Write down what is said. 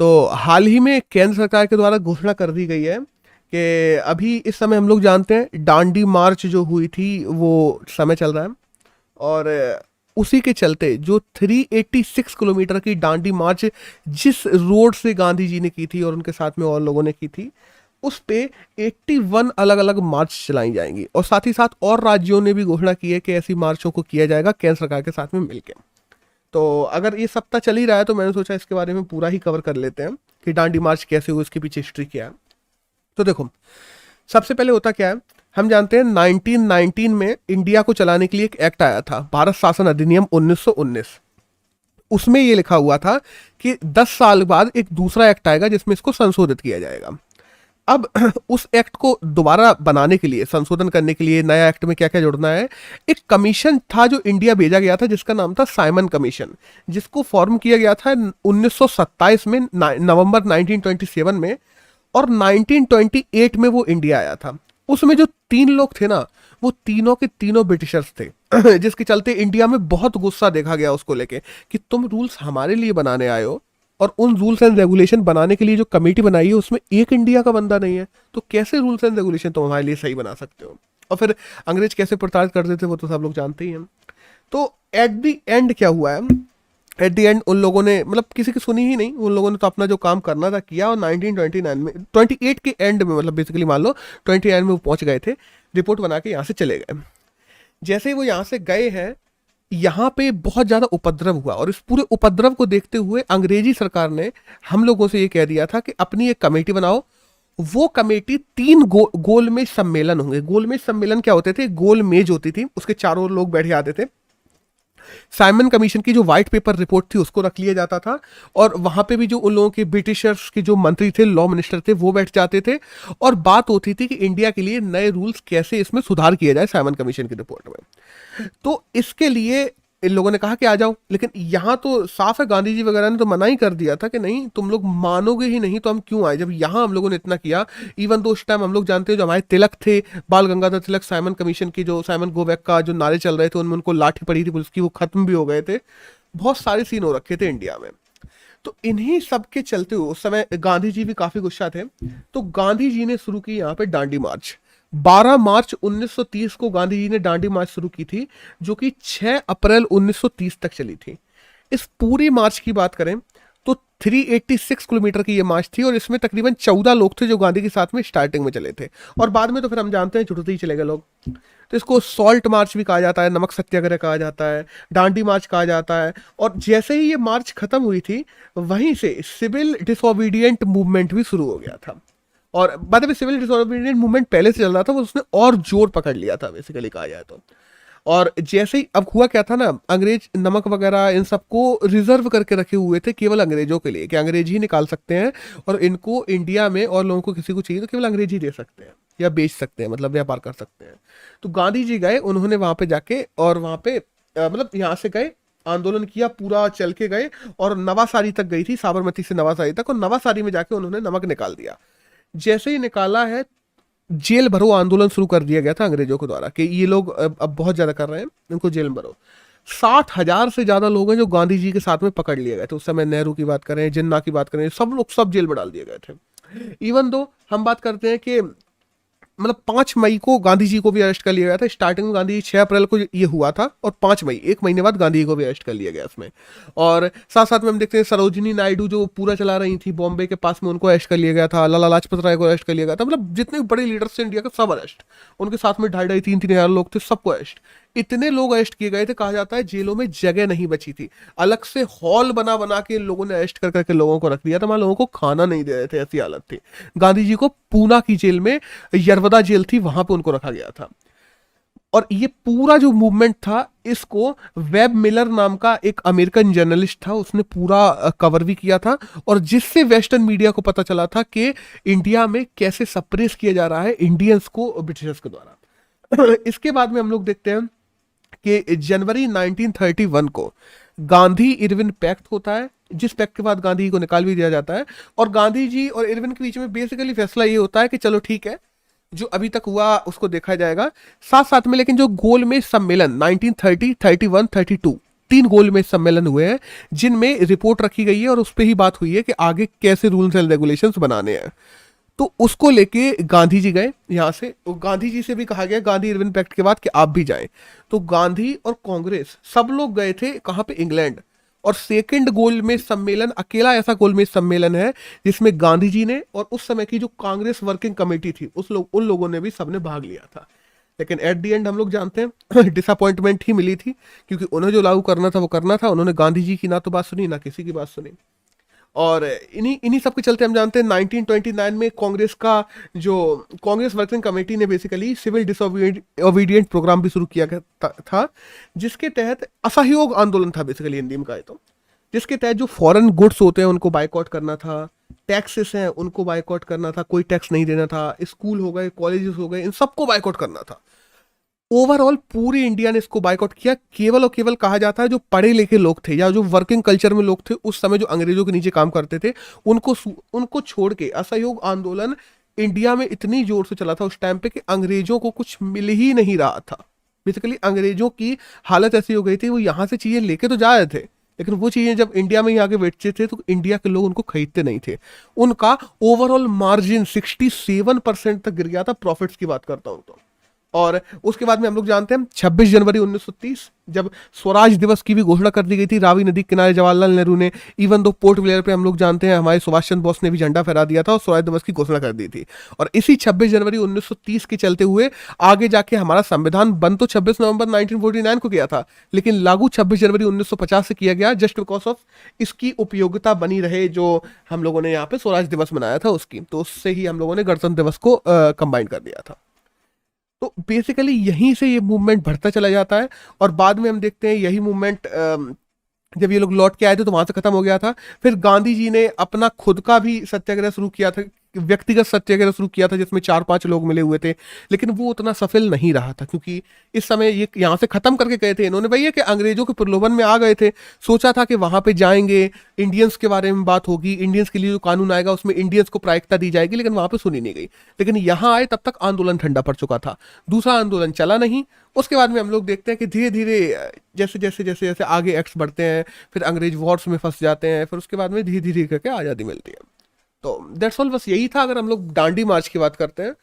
तो हाल ही में केंद्र सरकार के द्वारा घोषणा कर दी गई है कि अभी इस समय हम लोग जानते हैं दांडी मार्च जो हुई थी वो समय चल रहा है, और उसी के चलते जो 386 किलोमीटर की दांडी मार्च जिस रोड से गांधी जी ने की थी और उनके साथ में और लोगों ने की थी, उस पे 81 अलग अलग मार्च चलाई जाएंगी। और साथ ही साथ और राज्यों ने भी घोषणा की है कि ऐसी मार्चों को किया जाएगा केंद्र सरकार के साथ में मिलकर। तो अगर ये सप्ताह चल ही रहा है तो मैंने सोचा इसके बारे में पूरा ही कवर कर लेते हैं कि दांडी मार्च कैसे हुई, इसके पीछे हिस्ट्री क्या है। तो देखो, सबसे पहले होता क्या है, हम जानते हैं 1919 में इंडिया को चलाने के लिए एक एक्ट आया था, भारत शासन अधिनियम 1919। उसमें ये लिखा हुआ था कि 10 साल बाद एक दूसरा एक्ट आएगा जिसमें इसको संशोधित किया जाएगा। अब उस एक्ट को दोबारा बनाने के लिए, संशोधन करने के लिए, नया एक्ट में क्या क्या जोड़ना है, एक कमीशन था जो इंडिया भेजा गया था जिसका नाम था साइमन कमीशन, जिसको फॉर्म किया गया था 1927 में, नवंबर 1927 में, और 1928 में वो इंडिया आया था। उसमें जो 3 लोग थे ना, वो तीनों के तीनों ब्रिटिशर्स थे जिसके चलते इंडिया में बहुत गुस्सा देखा गया उसको लेके कि तुम रूल्स हमारे लिए बनाने आए हो, और उन रूल्स एंड रेगुलेशन बनाने के लिए जो कमेटी बनाई है उसमें एक इंडिया का बंदा नहीं है, तो कैसे रूल्स एंड रेगुलेशन तुम हमारे लिए सही बना सकते हो। और फिर अंग्रेज कैसे प्रताड़ित करते थे वो तो सब लोग जानते ही हैं। तो एट द एंड क्या हुआ है, एट द एंड उन लोगों ने, मतलब किसी की सुनी ही नहीं, उन लोगों ने तो अपना जो काम करना था किया, और 1929 में, 28 के एंड में, मतलब बेसिकली मान लो 29 में वो पहुंच गए थे, रिपोर्ट बना के यहाँ से चले गए। जैसे ही वो यहाँ से गए हैं, यहाँ पे बहुत ज़्यादा उपद्रव हुआ, और इस पूरे उपद्रव को देखते हुए अंग्रेजी सरकार ने हम लोगों से ये कह दिया था कि अपनी एक कमेटी बनाओ। वो कमेटी 3 गोलमेज सम्मेलन होंगे। गोलमेज सम्मेलन क्या होते थे, गोल मेज होती थी, उसके चारों लोग बैठे आते थे। साइमन कमीशन की जो व्हाइट पेपर रिपोर्ट थी उसको रख लिया जाता था, और वहां पे भी जो उन लोगों के ब्रिटिशर्स के जो मंत्री थे, लॉ मिनिस्टर थे, वो बैठ जाते थे, और बात होती थी कि इंडिया के लिए नए रूल्स कैसे इसमें सुधार किया जाए साइमन कमीशन की रिपोर्ट में। तो इसके लिए इन लोगों ने कहा कि आ जाओ, लेकिन यहाँ तो साफ है, गांधी जी वगैरह ने तो मना ही कर दिया था कि नहीं, तुम लोग मानोगे ही नहीं तो हम क्यों आए, जब यहाँ हम लोगों ने इतना किया। इवन तो उस टाइम हम लोग जानते हैं जो हमारे तिलक थे, बाल गंगाधर तिलक, साइमन कमीशन की जो साइमन गोबैक का जो नारे चल रहे थे उनमें उनको लाठी पड़ी थी पुलिस की, वो खत्म भी हो गए थे, बहुत सारे सीन हो रखे थे इंडिया में। तो इन्हीं सब के चलते हुए उस समय गांधी जी भी काफी गुस्सा थे, तो गांधी जी ने शुरू की यहाँ पे दांडी मार्च। 12 मार्च 1930 को गांधी जी ने दांडी मार्च शुरू की थी, जो कि 6 अप्रैल 1930 तक चली थी। इस पूरी मार्च की बात करें तो 386 किलोमीटर की ये मार्च थी, और इसमें तकरीबन 14 लोग थे जो गांधी के साथ में स्टार्टिंग में चले थे, और बाद में तो फिर हम जानते हैं छुटते ही चले गए लोग। तो इसको सॉल्ट मार्च भी कहा जाता है, नमक सत्याग्रह कहा जाता है, दांडी मार्च कहा जाता है। और जैसे ही ये मार्च खत्म हुई थी, वहीं से सिविल डिसोबीडियंट मूवमेंट भी शुरू हो गया था। और बाद में सिविल डिसोबीडियंट मूवमेंट पहले से चल रहा था, वो उसने और जोर पकड़ लिया था बेसिकली कहा जाए तो। और जैसे ही अब हुआ क्या था ना, अंग्रेज नमक वगैरह इन सबको रिजर्व करके रखे हुए थे केवल अंग्रेजों के लिए, कि अंग्रेज ही निकाल सकते हैं, और इनको इंडिया में और लोगों को किसी को चाहिए तो केवल अंग्रेज ही दे सकते हैं या बेच सकते हैं, मतलब व्यापार कर सकते हैं। तो गांधी जी गए, उन्होंने वहां पे जाके, और वहां पे मतलब यहाँ से गए, आंदोलन किया, पूरा चल के गए, और नवासारी तक गई थी, साबरमती से नवासारी तक, और नवासारी में जाके उन्होंने नमक निकाल दिया। जैसे ही निकाला है, जेल भरो आंदोलन शुरू कर दिया गया था अंग्रेजों के द्वारा कि ये लोग अब बहुत ज्यादा कर रहे हैं, इनको जेल में भरो। 60,000 से ज्यादा लोग हैं जो गांधी जी के साथ में पकड़ लिए गए थे। उस समय नेहरू की बात करें, जिन्ना की बात करें, सब लोग सब जेल में डाल दिए गए थे। इवन दो हम बात करते हैं कि मतलब 5 मई को गांधी जी को भी अरेस्ट कर लिया गया था। स्टार्टिंग में गांधी जी 6 अप्रैल को ये हुआ था, और 5 मई, 1 महीने बाद गांधी जी को भी अरेस्ट कर लिया गया इसमें। और साथ साथ में हम देखते हैं सरोजिनी नायडू जो पूरा चला रही थी बॉम्बे के पास में, उनको अरेस्ट कर लिया गया था। लाला लाजपत राय को अरेस्ट कर लिया गया था। मतलब जितने बड़े लीडर्स थे इंडिया के सब अरेस्ट, उनके साथ में 2,500-3,000 हजार लोग थे, सबको अरेस्ट। इतने लोग अरेस्ट किए गए थे, कहा जाता है जेलों में जगह नहीं बची थी, अलग से हॉल बना बना के लोगों ने अरेस्ट कर करके लोगों को रख दिया था। वहां लोगों को खाना नहीं दे रहे थे, ऐसी हालत थी। गांधी जी को पूना की जेल में, यरवदा जेल थी, वहां पे उनको रखा गया था। और ये पूरा जो मूवमेंट था, इसको वेब मिलर नाम का एक अमेरिकन जर्नलिस्ट था, उसने पूरा कवर भी किया था, और जिससे वेस्टर्न मीडिया को पता चला था कि इंडिया में कैसे सप्रेस किया जा रहा है इंडियंस को ब्रिटिशर्स के द्वारा। इसके बाद में हम लोग देखते हैं कि जनवरी 1931 को गांधी इरविन पैक्ट होता है, जिस पैक्ट के बाद गांधी जी को निकाल भी दिया जाता है। और गांधी जी और इरविन के बीच में बेसिकली फैसला ये होता है कि चलो ठीक है, जो अभी तक हुआ उसको देखा जाएगा, साथ साथ में लेकिन जो गोलमेज सम्मेलन 1930, 31, 32, 3 गोलमेज सम्मेलन हुए हैं जिनमें रिपोर्ट रखी गई है और उस पर ही बात हुई है कि आगे कैसे रूल्स एंड रेगुलेशंस बनाने हैं। तो उसको लेके गांधी जी गए यहाँ से, तो गांधी जी से भी कहा गया गांधी इरविन पैक्ट के बाद कि आप भी जाएं। तो गांधी और कांग्रेस सब लोग गए थे कहाँ पे, इंग्लैंड। और सेकंड गोलमेज सम्मेलन अकेला ऐसा गोलमेज सम्मेलन है जिसमें गांधी जी ने और उस समय की जो कांग्रेस वर्किंग कमेटी थी उन लोगों ने भी सबने भाग लिया था। लेकिन एट दी एंड हम लोग जानते हैं डिसअपॉइंटमेंट ही मिली थी, क्योंकि उन्हें जो लागू करना था वो करना था, उन्होंने गांधी जी की ना तो बात सुनी ना किसी की बात सुनी। और इन्हीं इन्हीं सब के चलते हम जानते हैं 1929 में कांग्रेस का जो कांग्रेस वर्किंग कमेटी ने बेसिकली सिविल डिसोबीडिएंट प्रोग्राम भी शुरू किया था, जिसके तहत असहयोग आंदोलन था बेसिकली हिंदी में कहे तो, जिसके तहत जो फॉरेन गुड्स होते हैं उनको बाइकआउट करना था, टैक्सेस हैं उनको बाइकआउट करना था, कोई टैक्स नहीं देना था, स्कूल हो गए कॉलेजेस हो गए इन सबको बाइकआउट करना था। ओवरऑल पूरी इंडिया ने इसको बाइकआउट किया। केवल और केवल कहा जाता है जो पढ़े लिखे लोग थे या जो वर्किंग कल्चर में लोग थे उस समय जो अंग्रेजों के नीचे काम करते थे उनको छोड़ के असहयोग आंदोलन इंडिया में इतनी जोर से चला था उस टाइम पे कि अंग्रेजों को कुछ मिल ही नहीं रहा था। बेसिकली अंग्रेजों की हालत ऐसी हो गई थी, वो यहाँ से चीजें लेके तो जा रहे थे लेकिन वो चीजें जब इंडिया में ही आके बेचते थे तो इंडिया के लोग उनको खरीदते नहीं थे। उनका ओवरऑल मार्जिन 67% तक गिर गया था, प्रॉफिट्स की बात करता हूँ तो। और उसके बाद में हम लोग जानते हैं 26 जनवरी 1930 जब स्वराज दिवस की भी घोषणा कर दी गई थी रावी नदी किनारे जवाहरलाल नेहरू ने। इवन दो पोर्ट ब्लेयर पे हम लोग जानते हैं हमारे सुभाष चंद्र बोस ने भी झंडा फहरा दिया था और स्वराज दिवस की घोषणा कर दी थी। और इसी 26 जनवरी 1930 के चलते हुए आगे जाके हमारा संविधान बन तो 26 नवंबर 1949 को किया था लेकिन लागू 26 जनवरी 1950 से किया गया, जस्ट बिकॉज ऑफ इसकी उपयोगिता बनी रहे जो हम लोगों ने यहाँ पे स्वराज दिवस मनाया था उसकी, तो उससे ही हम लोगों ने गणतंत्र दिवस को कंबाइन कर दिया था। तो बेसिकली यहीं से ये मूवमेंट बढ़ता चला जाता है और बाद में हम देखते हैं यही मूवमेंट जब ये लोग लौट के आए थे तो वहां से खत्म हो गया था। फिर गांधी जी ने अपना खुद का भी सत्याग्रह शुरू किया था, व्यक्तिगत सत्याग्रह शुरू किया था जिसमें 4-5 लोग मिले हुए थे, लेकिन वो उतना सफल नहीं रहा था क्योंकि इस समय ये यहाँ से खत्म करके गए थे इन्होंने। भैया कि अंग्रेजों के प्रलोभन में आ गए थे, सोचा था कि वहां पे जाएंगे इंडियंस के बारे में बात होगी, इंडियंस के लिए जो कानून आएगा उसमें इंडियंस को प्रायिकता दी जाएगी, लेकिन वहां पे सुनी नहीं गई। लेकिन यहाँ आए तब तक आंदोलन ठंडा पड़ चुका था, दूसरा आंदोलन चला नहीं। उसके बाद में हम लोग देखते हैं कि धीरे धीरे जैसे जैसे जैसे जैसे आगे एक्ट्स बढ़ते हैं फिर अंग्रेज वॉर्स में फंस जाते हैं, फिर उसके बाद में धीरे धीरे करके आज़ादी मिलती है। तो दैट्स ऑल, बस यही था अगर हम लोग दांडी मार्च की बात करते हैं